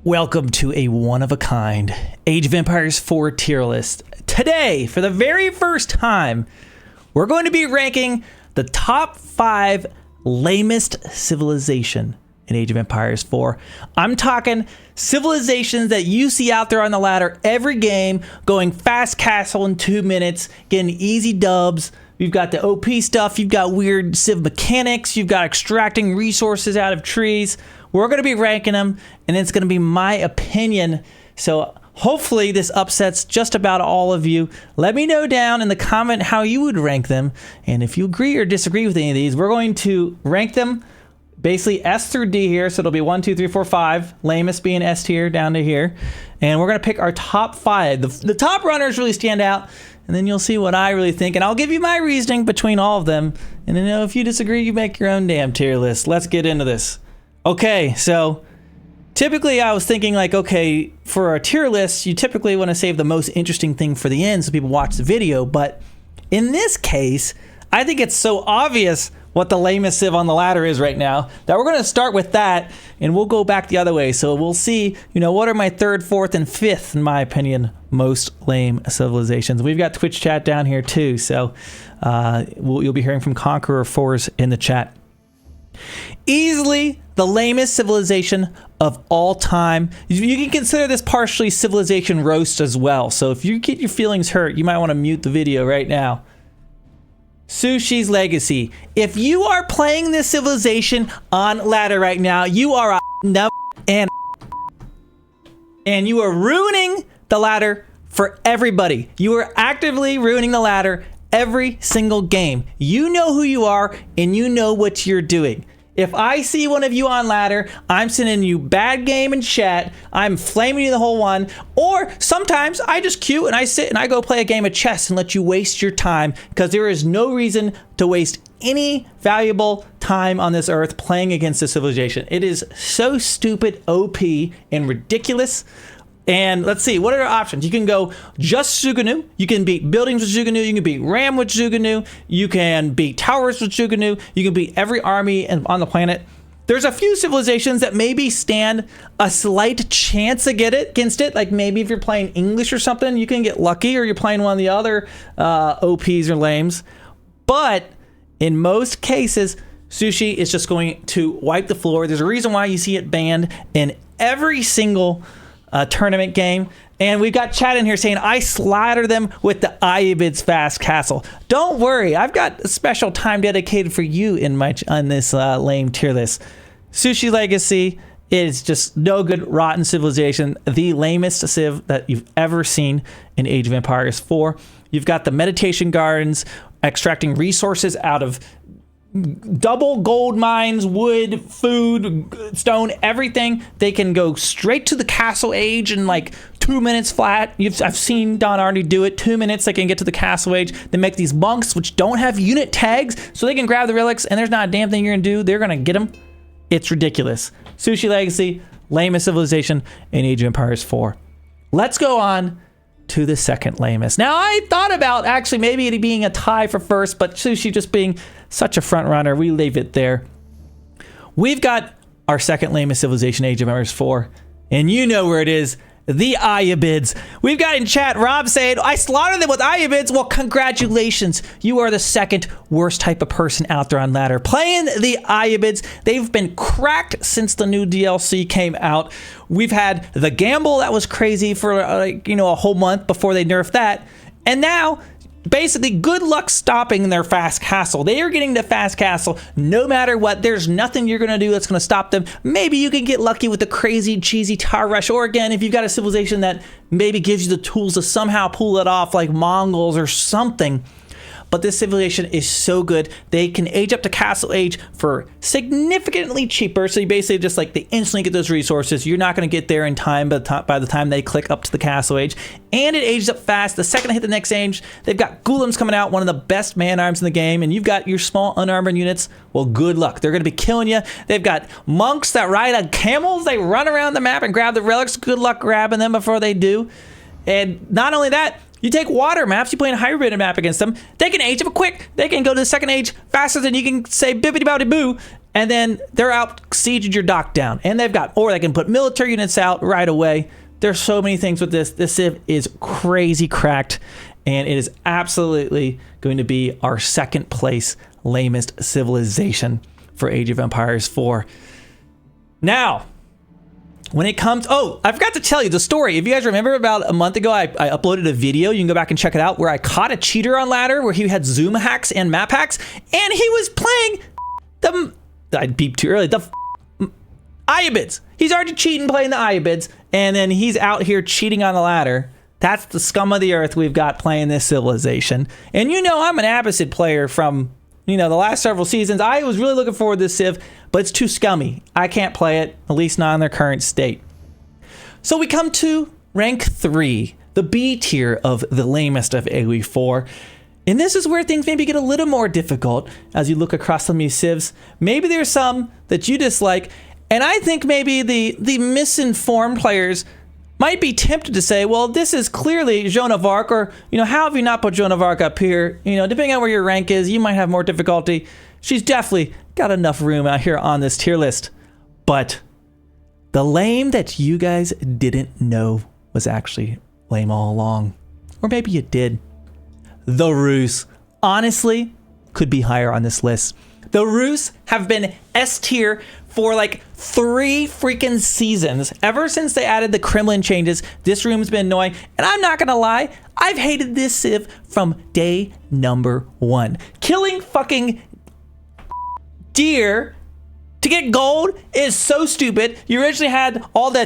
Welcome to a one-of-a-kind Age of Empires 4 tier list. Today, for the very first time, we're going to be ranking the top 5 lamest civilization in Age of Empires 4. I'm talking civilizations that you see out there on the ladder every game, going fast castle in 2 minutes, getting easy dubs. You've got the OP stuff, you've got weird civ mechanics, you've got extracting resources out of trees. We're going to be ranking them, and it's going to be my opinion. So hopefully this upsets just about all of you. Let me know down in the comment how you would rank them. And if you agree or disagree with any of these, we're going to rank them basically S through D here. So it'll be 1, 2, 3, 4, 5. Lamest being S tier down to here. And we're going to pick our top 5. The top runners really stand out. And then you'll see what I really think. And I'll give you my reasoning between all of them. And then if you disagree, you make your own damn tier list. Let's get into this. Okay, so typically I was thinking like, okay, for a tier list, you typically want to save the most interesting thing for the end so people watch the video. But in this case, I think it's so obvious what the lamest civ on the ladder is right now that we're going to start with that, and we'll go back the other way. So we'll see, what are my 3rd, 4th, and 5th, in my opinion, most lame civilizations. We've got Twitch chat down here too, so you'll be hearing from Conqueror 4s in the chat. Easily the lamest civilization of all time. You can consider this partially civilization roast as well. So if you get your feelings hurt, you might want to mute the video right now. Sushi's Legacy. If you are playing this civilization on ladder right now, you are a and you are ruining the ladder for everybody. You are actively ruining the ladder every single game. You know who you are and you know what you're doing. If I see one of you on ladder, I'm sending you bad game in chat. I'm flaming you the whole one. Or sometimes I just queue and I sit and I go play a game of chess and let you waste your time, because there is no reason to waste any valuable time on this earth playing against this civilization. It is so stupid, OP, and ridiculous. And let's see, what are our options? You can go just Zuganu. You can beat buildings with Zuganu. You can beat Ram with Zuganu. You can beat towers with Zuganu. You can beat every army on the planet. There's a few civilizations that maybe stand a slight chance against it. Like maybe if you're playing English or something, you can get lucky, or you're playing one of the other OPs or lames. But in most cases, Sushi is just going to wipe the floor. There's a reason why you see it banned in every single tournament game. And we've got chat in here saying I slaughter them with the Ayyubids fast castle. Don't worry, I've got a special time dedicated for you on this lame tier list. Sushi Legacy is just no good, rotten civilization, the lamest civ that you've ever seen in Age of Empires 4. You've got the meditation gardens extracting resources out of double gold mines, wood, food, stone, everything. They can go straight to the castle age in like 2 minutes flat. I've seen Don already do it. 2 minutes they can get to the castle age. They make these monks which don't have unit tags, so they can grab the relics, and there's not a damn thing you're gonna do. They're gonna get them. It's ridiculous. Sushi Legacy, lamest civilization in Age of Empires 4. Let's go on to the second lamest. Now, I thought about actually maybe it being a tie for first, but Sushi just being such a front runner, we leave it there. We've got our second lamest civilization, Age of Empires 4, and you know where it is, the Ayyubids. We've got in chat Rob saying, I slaughtered them with Ayyubids. Well, congratulations. You are the second worst type of person out there on ladder. Playing the Ayyubids, they've been cracked since the new DLC came out. We've had the gamble that was crazy for a whole month before they nerfed that. And now, basically, good luck stopping their fast castle. They are getting the fast castle no matter what. There's nothing you're going to do that's going to stop them. Maybe you can get lucky with the crazy, cheesy tower rush. Or again, if you've got a civilization that maybe gives you the tools to somehow pull it off, like Mongols or something. But this civilization is so good. They can age up to castle age for significantly cheaper. So you basically just they instantly get those resources. You're not going to get there in time by the time they click up to the castle age. And it ages up fast. The second they hit the next age, they've got Ghoulims coming out, one of the best man arms in the game. And you've got your small unarmored units. Well, good luck. They're going to be killing you. They've got monks that ride on camels. They run around the map and grab the relics. Good luck grabbing them before they do. And not only that, you take water maps, you play a hybrid map against them, they can age up quick. They can go to the second age faster than you can say bibbidi bobbidi boo. and then they're out sieging your dock down, and or they can put military units out right away. There's so many things with this. This Civ is crazy cracked, and it is absolutely going to be our second place lamest civilization for Age of Empires 4. Now, when it comes, I forgot to tell you the story. If you guys remember, about a month ago, I uploaded a video. You can go back and check it out, where I caught a cheater on ladder, where he had zoom hacks and map hacks, and he was playing I beeped too early. The Ayyubids. He's already cheating playing the Ayyubids, and then he's out here cheating on the ladder. That's the scum of the earth we've got playing this civilization. And I'm an Abyssid player from, the last several seasons. I was really looking forward to this Civ, but it's too scummy. I can't play it, at least not in their current state. So we come to rank 3, the B tier of the lamest of AoE4. And this is where things maybe get a little more difficult as you look across some of these civs. Maybe there's some that you dislike, and I think maybe the misinformed players might be tempted to say, well, this is clearly Jeanne of Arc, or, how have you not put Jeanne of Arc up here? Depending on where your rank is, you might have more difficulty. She's definitely got enough room out here on this tier list. But the lame that you guys didn't know was actually lame all along. Or maybe you did. The Rus, honestly, could be higher on this list. The Rus have been S tier for like 3 freaking seasons. Ever since they added the Kremlin changes, this room's been annoying. And I'm not gonna lie, I've hated this Civ from day number 1. Killing fucking deer to get gold is so stupid. You originally had all the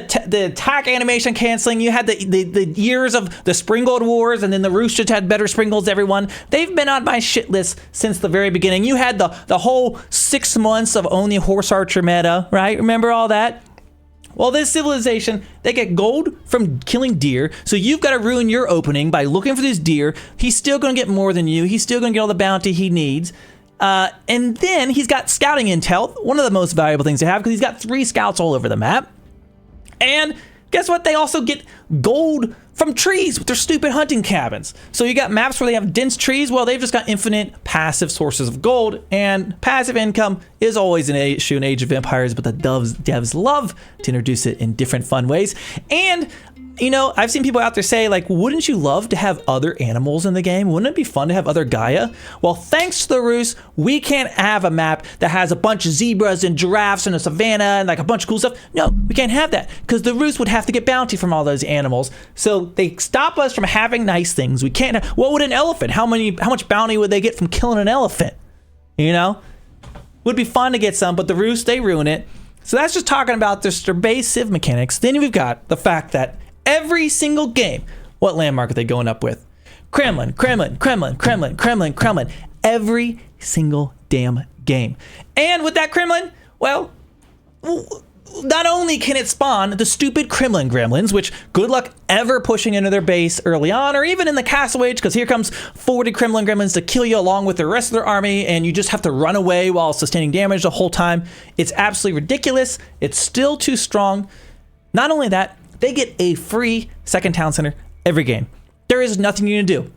attack animation canceling. You had the years of the Springgold Wars, and then the Rus just had better Springgolds than everyone. They've been on my shit list since the very beginning. You had the whole 6 months of only horse archer meta, right? Remember all that? Well, this civilization, they get gold from killing deer, so you've got to ruin your opening by looking for this deer. He's still going to get more than you. He's still going to get all the bounty he needs. And then he's got scouting intel, one of the most valuable things to have, because he's got 3 scouts all over the map. And guess what? They also get gold from trees with their stupid hunting cabins. So you got maps where they have dense trees. Well, they've just got infinite passive sources of gold, and passive income is always an issue in Age of Empires, but the devs love to introduce it in different fun ways. And I've seen people out there say, like, wouldn't you love to have other animals in the game? Wouldn't it be fun to have other Gaia? Well, thanks to the Rus, we can't have a map that has a bunch of zebras and giraffes and a savannah and like a bunch of cool stuff. No, we can't have that, because the Rus would have to get bounty from all those animals. So they stop us from having nice things. We can't. What would an elephant? How much bounty would they get from killing an elephant? Would be fun to get some, but the Rus, they ruin it. So that's just talking about their base Civ mechanics. Then we've got the fact that every single game, what landmark are they going up with? Kremlin, Kremlin, Kremlin, Kremlin, Kremlin, Kremlin. Every single damn game. And with that Kremlin, well, not only can it spawn the stupid Kremlin gremlins, which good luck ever pushing into their base early on, or even in the Castle Age, because here comes 40 Kremlin gremlins to kill you along with the rest of their army, and you just have to run away while sustaining damage the whole time. It's absolutely ridiculous. It's still too strong. Not only that, they get a free second town center every game. There is nothing you can do.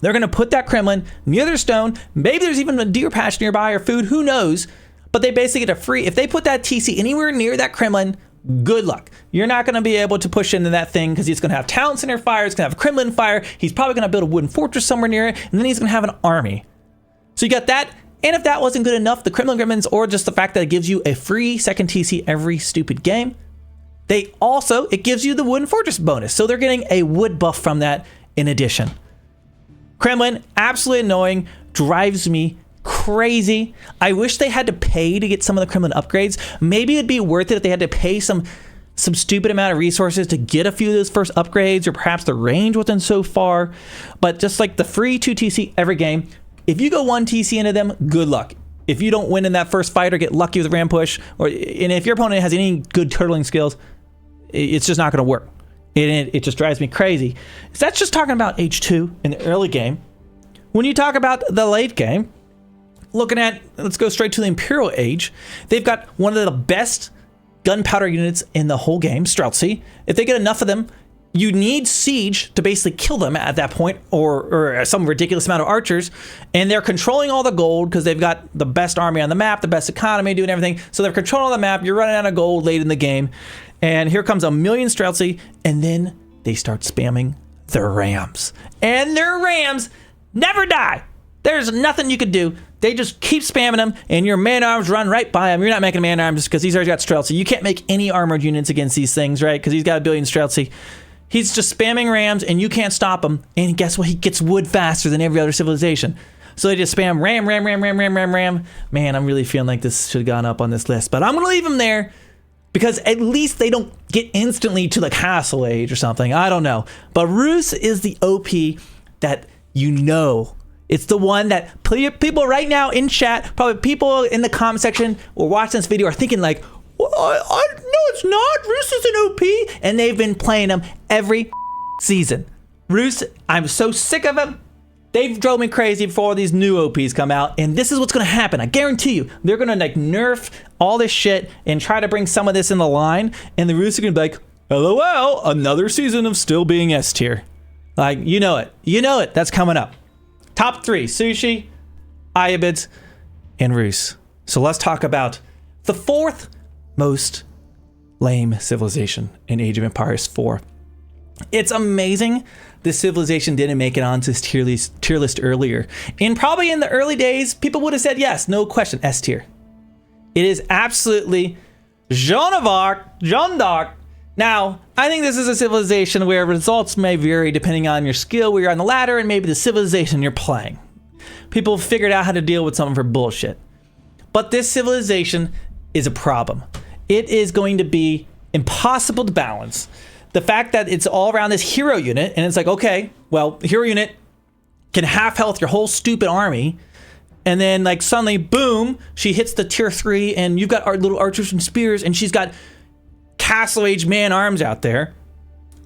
They're going to put that Kremlin near their stone. Maybe there's even a deer patch nearby or food. Who knows? But they basically get a free. If they put that TC anywhere near that Kremlin, good luck. You're not going to be able to push into that thing, because it's going to have town center fire. It's going to have Kremlin fire. He's probably going to build a wooden fortress somewhere near it. And then he's going to have an army. So you got that. And if that wasn't good enough, the Kremlin gremlins, or just the fact that it gives you a free second TC every stupid game, it gives you the wooden fortress bonus. So they're getting a wood buff from that in addition. Kremlin, absolutely annoying, drives me crazy. I wish they had to pay to get some of the Kremlin upgrades. Maybe it'd be worth it if they had to pay some stupid amount of resources to get a few of those first upgrades, or perhaps the range wasn't so far. But just like the free 2 TC every game, if you go 1 TC into them, good luck. If you don't win in that first fight or get lucky with a ram push, and if your opponent has any good turtling skills, it's just not going to work. It just drives me crazy. So that's just talking about H2 in the early game. When you talk about the late game, let's go straight to the Imperial Age. They've got one of the best gunpowder units in the whole game, Streltsy. If they get enough of them, you need siege to basically kill them at that point, or some ridiculous amount of archers, and they're controlling all the gold because they've got the best army on the map, the best economy, doing everything. So they're controlling the map. You're running out of gold late in the game, and here comes a million Streltsy, and then they start spamming their rams, and their rams never die. There's nothing you could do. They just keep spamming them, and your man-arms run right by them. You're not making man-arms because he's already got Streltsy. You can't make any armored units against these things, right? Because he's got a billion Streltsy. He's just spamming rams, and you can't stop him. And guess what? He gets wood faster than every other civilization. So they just spam ram, ram, ram, ram, ram, ram, ram. Man, I'm really feeling like this should have gone up on this list. But I'm going to leave him there because at least they don't get instantly to the Castle Age or something. I don't know. But Rus is the OP that you know. It's the one that people right now in chat, probably people in the comment section or watching this video are thinking like, well, no, it's not. Rus is an OP. And they've been playing them every season. Rus, I'm so sick of them. They've drove me crazy before these new OPs come out. And this is what's going to happen. I guarantee you. They're going to like nerf all this shit and try to bring some of this in the line. And the Rus are going to be like, LOL, another season of still being S tier. Like, you know it. You know it. That's coming up. Top 3, Sushi, Ayyubids, and Rus. So let's talk about the 4th most lame civilization in Age of Empires 4. It's amazing this civilization didn't make it onto this tier list earlier. And probably in the early days, people would have said yes, no question, S tier. It is absolutely Jeanne d'Arc. Now, I think this is a civilization where results may vary depending on your skill, where you're on the ladder, and maybe the civilization you're playing. People figured out how to deal with something for bullshit. But this civilization is a problem. It is going to be impossible to balance. The fact that it's all around this hero unit, and it's like, okay, well, hero unit can half health your whole stupid army, and then like suddenly, boom, she hits the tier 3, and you've got our little archers and spears, and she's got Castle Age man arms out there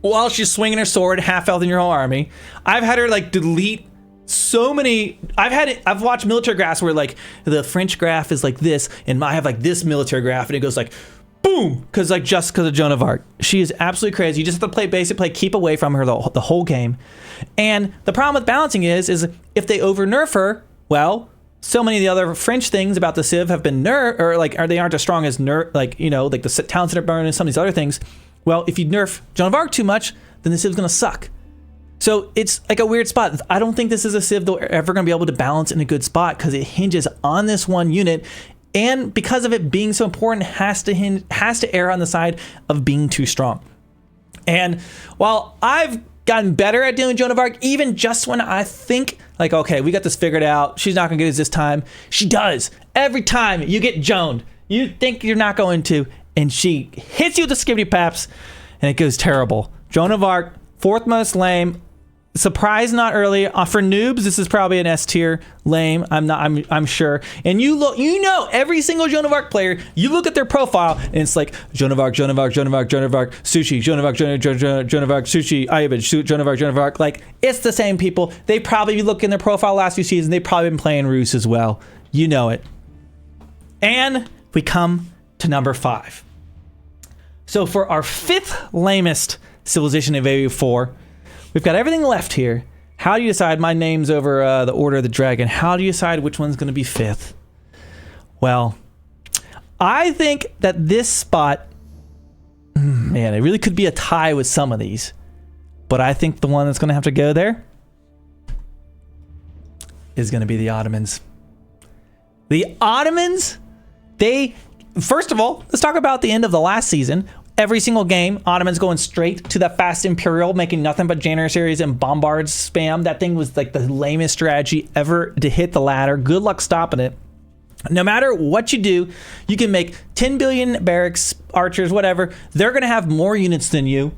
while she's swinging her sword, half health in your whole army. I've had her like delete so many. I've watched military graphs where like the French graph is like this, and I have like this military graph, and it goes like boom, because of Joan of Arc. She is absolutely crazy. You just have to play basic play, keep away from her the whole game. And the problem with balancing is if they over nerf her, well, so many of the other French things about the Civ have been nerfed, or like, they aren't as strong as nerf, like, you know, like the towns that are burned and some of these other things. Well, if you nerf Joan of Arc too much, then the Civ's gonna suck. So it's like a weird spot. I don't think this is a Civ they're ever gonna be able to balance in a good spot because it hinges on this one unit, and because of it being so important, has to err on the side of being too strong. And while I've gotten better at dealing with Joan of Arc, even just when I think like, okay, we got this figured out, she's not gonna get us this time, she does. Every time you get Joaned, you think you're not going to, and she hits you with the skibbity paps, and it goes terrible. Joan of Arc, 4th most lame. Surprise, not early. For noobs, this is probably an S tier. Lame. I'm sure. And you look, you know, every single Joan of Arc player, you look at their profile, and it's like Joan of Arc, Joan of Arc, Joan of Arc, Joan of Arc, Sushi, Joan of Arc, Joan of Arc, Sushi, Ayyubids, Joan of Arc, Joan of Arc. Like, it's the same people. They probably, you look in their profile last few seasons, they've probably been playing Rus as well. You know it. And we come to number 5. So for our 5th lamest civilization of AoE4, we've got everything left here. How do you decide? My name's over the Order of the Dragon. How do you decide which one's going to be 5th? Well, I think that this spot, man, it really could be a tie with some of these. But I think the one that's going to have to go there is going to be the Ottomans. The Ottomans, first of all, let's talk about the end of the last season. Every single game, Ottomans going straight to that fast Imperial, making nothing but Janissaries and Bombards spam. That thing was like the lamest strategy ever to hit the ladder. Good luck stopping it. No matter what you do, you can make 10 billion barracks, archers, whatever. They're going to have more units than you.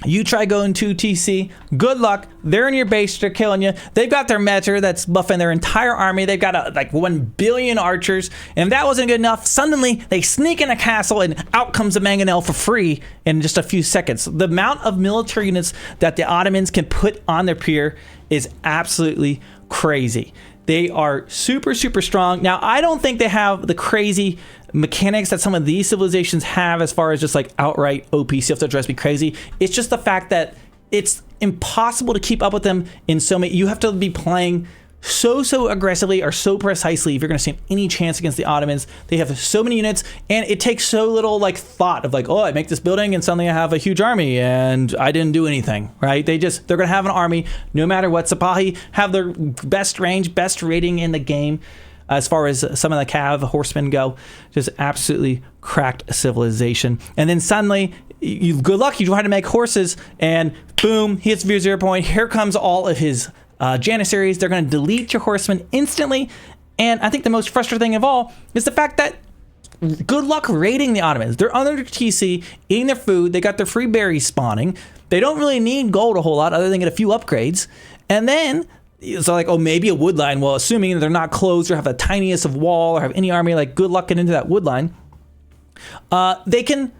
You try going to TC, good luck. They're in your base, they're killing you. They've got their meter that's buffing their entire army. They've got like 1 billion archers. And if that wasn't good enough, suddenly they sneak in a castle and out comes a mangonel for free in just a few seconds. The amount of military units that the Ottomans can put on their pier is absolutely crazy. They are super, super strong. Now, I don't think they have the crazy mechanics that some of these civilizations have as far as just like outright OP stuff that drives me crazy. It's just the fact that it's impossible to keep up with them in so many. You have to be playing so aggressively or so precisely if you're going to stand any chance against the Ottomans. They have so many units, and it takes so little like thought of like, oh, I make this building and suddenly I have a huge army and I didn't do anything, right? They're going to have an army no matter what. Sipahi have their best range, best rating in the game as far as some of the Cav horsemen go. Just absolutely cracked civilization. And then suddenly, good luck, you try to make horses and boom, he hits view 0 point. Here comes all of his Janissaries. They're going to delete your horsemen instantly. And I think the most frustrating thing of all is the fact that good luck raiding the Ottomans. They're under TC, eating their food. They got their free berries spawning. They don't really need gold a whole lot other than get a few upgrades. And then it's like, oh, maybe a wood line. Well, assuming they're not closed or have the tiniest of wall or have any army, like good luck getting into that wood line. They can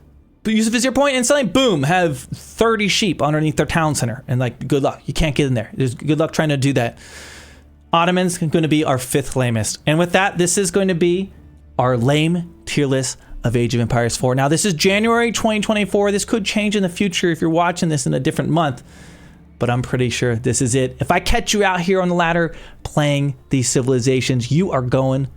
use a vizier point and suddenly, boom, have 30 sheep underneath their town center. And like, good luck. You can't get in there. There's good luck trying to do that. Ottomans going to be our 5th lamest. And with that, this is going to be our lame tier list of Age of Empires 4. Now, this is January 2024. This could change in the future if you're watching this in a different month. But I'm pretty sure this is it. If I catch you out here on the ladder playing these civilizations, you are going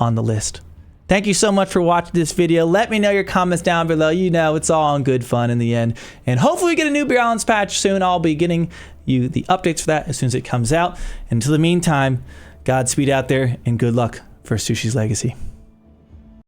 on the list. Thank you so much for watching this video. Let me know your comments down below. You know, it's all in good fun in the end. And hopefully we get a new balance patch soon. I'll be getting you the updates for that as soon as it comes out. Until the meantime, Godspeed out there and good luck for Sushi's legacy.